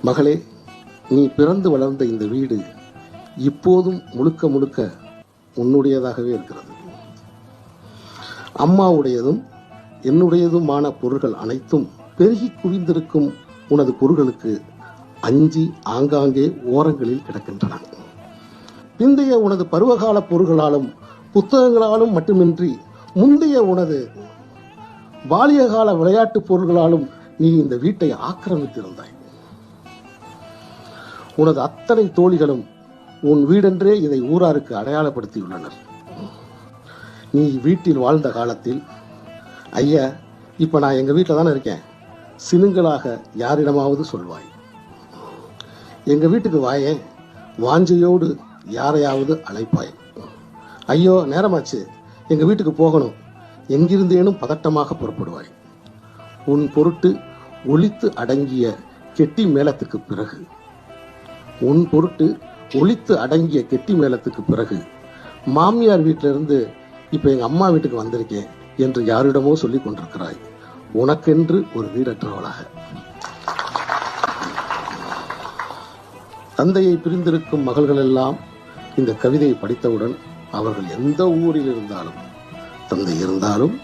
மகளே, நீ பிறந்து வளர்ந்த இந்த வீடு இப்போதும் முழுக்க முழுக்க உன்னுடையதாகவே இருக்கிறது. அம்மாவுடையதும் என்னுடையதுமான பொருள்கள் அனைத்தும் பெருகி குவிந்திருக்கும் உனது பொருள்களுக்கு அஞ்சி ஆங்காங்கே ஓரங்களில் கிடக்கின்றன. பிந்தைய உனது பருவகால பொருள்களாலும் புத்தகங்களாலும் மட்டுமின்றி முந்தைய உனது பாலியகால விளையாட்டு பொருள்களாலும் நீ இந்த வீட்டை ஆக்கிரமித்திருந்தாய். உனது அத்தனை தோழிகளும் உன் வீடென்றே இதை ஊராருக்கு அடையாளப்படுத்தியுள்ளனர். நீ வீட்டில் வாழ்ந்த காலத்தில், ஐயா, இப்ப நான் எங்க வீட்டில் தானே இருக்கேன், சினுங்களாக யாரிடமாவது சொல்வாய். எங்க வீட்டுக்கு வாயேன், வாஞ்சையோடு யாரையாவது அழைப்பாய். ஐயோ நேரமாச்சு, எங்க வீட்டுக்கு போகணும், எங்கிருந்தேனும் பதட்டமாக புறப்படுவாய். உன் பொருட்டு ஒளித்து அடங்கிய கெட்டி மேளத்துக்கு பிறகு மாமியார் வீட்டிலிருந்து இப்ப எங்க அம்மா வீட்டுக்கு வந்திருக்கேன் என்று யாரிடமோ சொல்லிக் கொண்டிருக்கிறாய், உனக்கென்று ஒரு வீடற்றவளாக. தந்தையை பிரிந்திருக்கும் மகள்கள் எல்லாம் இந்த கவிதையை படித்தவுடன் அவர்கள் எந்த ஊரில் இருந்தாலும், தந்தை இருந்தாலும்